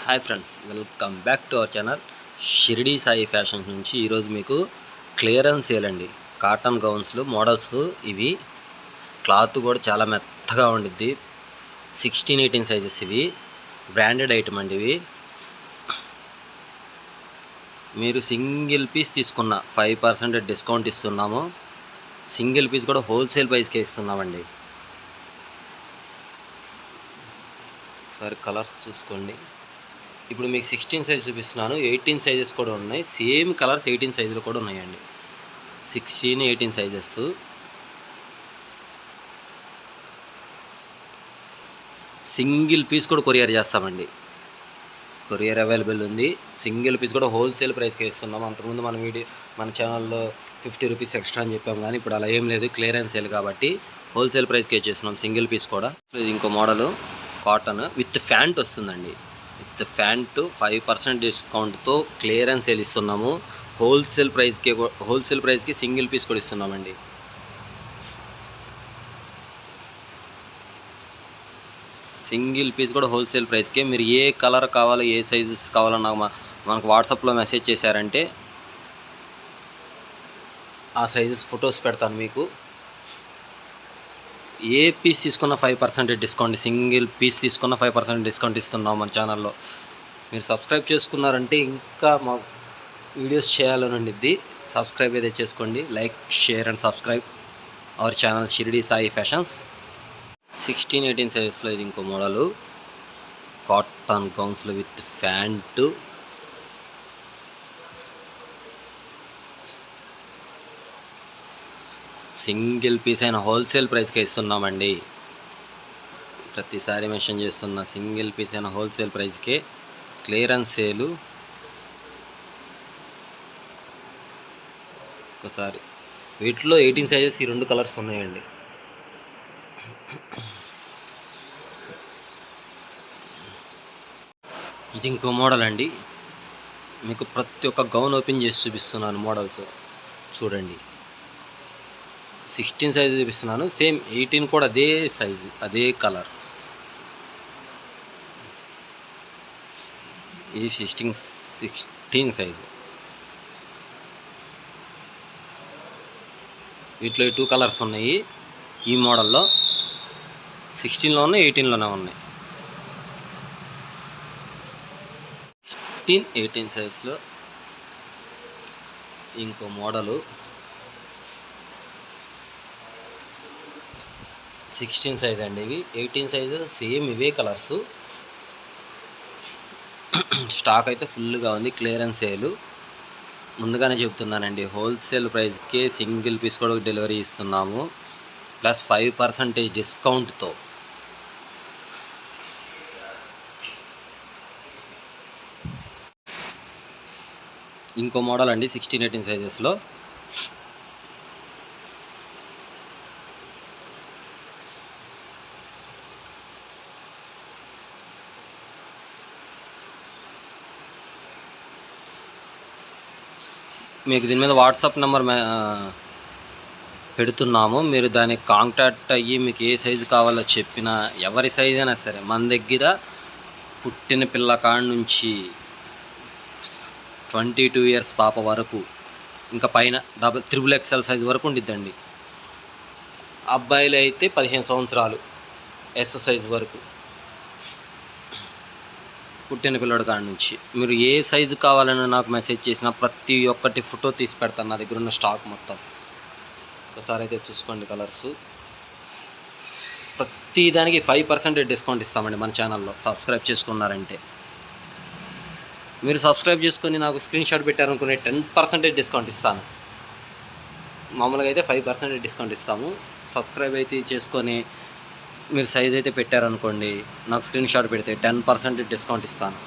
Hi friends, welcome back to our channel Shirdi Sai fashions నుంచి. ఈరోజు మీకు క్లియరెన్స్ సేల్ అండి. కాటన్ గౌన్స్లు మోడల్స్ ఇవి. క్లాత్ కూడా చాలా మెత్తగా ఉండిద్ది. 16-18 సైజెస్ ఇవి. బ్రాండెడ్ ఐటమ్ అండి ఇవి. మీరు సింగిల్ పీస్ తీసుకున్న 5% డిస్కౌంట్ ఇస్తున్నాము. సింగిల్ పీస్ కూడా హోల్సేల్ ప్రైస్కే ఇస్తున్నామండి. ఒకసారి కలర్స్ చూసుకోండి. ఇప్పుడు మీకు 16 సైజ్ చూపిస్తున్నాను. 18 సైజెస్ కూడా ఉన్నాయి. సేమ్ కలర్స్ 18 సైజులు కూడా ఉన్నాయండి. 16-18 సైజెస్. సింగిల్ పీస్ కూడా కొరియర్ చేస్తామండి. కొరియర్ అవైలబుల్ ఉంది. సింగిల్ పీస్ కూడా హోల్సేల్ ప్రైస్కి ఇస్తున్నాము. అంతకుముందు మన ఛానల్లో 50 రూపీస్ ఎక్స్ట్రా అని చెప్పాము, కానీ ఇప్పుడు అలా ఏం లేదు. క్లియరెన్స్ సేల్ కాబట్టి హోల్సేల్ ప్రైస్కి ఇచ్చేస్తున్నాం సింగిల్ పీస్ కూడా. ఇది ఇంకో మోడలు కాటన్ విత్ ఫ్యాంట్ వస్తుందండి. విత్ ఫ్యాంట్ 5% డిస్కౌంట్తో క్లియరెన్స్ సేల్ ఇస్తున్నాము. హోల్సేల్ ప్రైస్కి సింగిల్ పీస్ కూడా ఇస్తున్నామండి. సింగిల్ పీస్ కూడా హోల్సేల్ ప్రైస్కే. మీరు ఏ కలర్ కావాలో, ఏ సైజెస్ కావాలో మనకు వాట్సాప్లో మెసేజ్ చేశారంటే ఆ సైజెస్ ఫొటోస్ పెడతాను మీకు. ఏ పీస్ తీసుకున్న 5% డిస్కౌంట్, సింగిల్ పీస్ తీసుకున్న 5% డిస్కౌంట్ ఇస్తున్నాం మన ఛానల్లో. మీరు సబ్స్క్రైబ్ చేసుకున్నారంటే ఇంకా మా వీడియోస్ చేయాలని ఉండిద్ది. సబ్స్క్రైబ్ అయితే చేసుకోండి. Like, share and subscribe our channel Shirdi Sai fashions. 16-18 సైజెస్లో ఇది ఇంకో మోడలు కాటన్ గౌన్స్లో విత్ ఫ్యాంటు. సింగిల్ పీస్ అయిన హోల్సేల్ ప్రైస్కే ఇస్తున్నామండి. ప్రతిసారి మెన్షన్ చేస్తున్న సింగిల్ పీస్ అయిన హోల్సేల్ ప్రైస్కే క్లియరెన్స్ సేలు. ఒకసారి వీటిలో 18 సైజెస్ ఈ 2 కలర్స్ ఉన్నాయండి. ఇది ఇంకో మోడల్ అండి. మీకు ప్రతి ఒక్క గౌన్ ఓపెన్ చేసి చూపిస్తున్నాను మోడల్స్ చూడండి. 16 సైజు చూపిస్తున్నాను. సేమ్ 18 కూడా అదే సైజు, అదే కలర్. ఇది 16 సైజు. వీటిలో 2 కలర్స్ ఉన్నాయి. ఈ మోడల్లో 16లో ఉన్నాయి, 18లోనే ఉన్నాయి. 16-18 సైజులో ఇంకో మోడలు 16 సైజ్ అండి. ఇవి 18 సైజు సేమ్ ఇవే కలర్సు. స్టాక్ అయితే ఫుల్గా ఉంది. క్లియరెన్స్ సేలు ముందుగానే చెప్తున్నానండి. హోల్సేల్ ప్రైస్కే సింగిల్ పీస్ కూడా డెలివరీ ఇస్తున్నాము, ప్లస్ 5% డిస్కౌంట్తో. ఇంకో మోడల్ అండి 16-18 సైజెస్లో. మీకు దీని మీద వాట్సాప్ నెంబర్ పెడుతున్నాము. మీరు దానికి కాంటాక్ట్ అయ్యి మీకు ఏ సైజు కావాలో చెప్పినా, ఎవరి సైజు అయినా సరే, మన దగ్గర పుట్టిన పిల్ల కాడ నుంచి 22 ఇయర్స్ పాప వరకు, ఇంకా పైన XXL సైజు వరకు ఉండిద్దండి. అబ్బాయిలు అయితే 15 సంవత్సరాలు ఎస్ సైజు వరకు, పుట్టిన పిల్లడి కాడ నుంచి. మీరు ఏ సైజు కావాలని నాకు మెసేజ్ చేసినా ప్రతి ఒక్కటి ఫోటో తీసి పెడతాను. నా దగ్గర ఉన్న స్టాక్ మొత్తం ఒకసారి అయితే చూసుకోండి. కలర్సు ప్రతి దానికి 5% డిస్కౌంట్ ఇస్తామండి మన ఛానల్లో. సబ్స్క్రైబ్ చేసుకున్నారంటే, మీరు సబ్స్క్రైబ్ చేసుకొని నాకు స్క్రీన్ షాట్ పెట్టారనుకునే 10% డిస్కౌంట్ ఇస్తాను. మామూలుగా అయితే 5% డిస్కౌంట్ ఇస్తాము. సబ్స్క్రైబ్ అయితే చేసుకొని మీరు సైజ్ అయితే పెట్టారనుకోండి, నాకు స్క్రీన్ షాట్ పెడితే 10% డిస్కౌంట్ ఇస్తాను.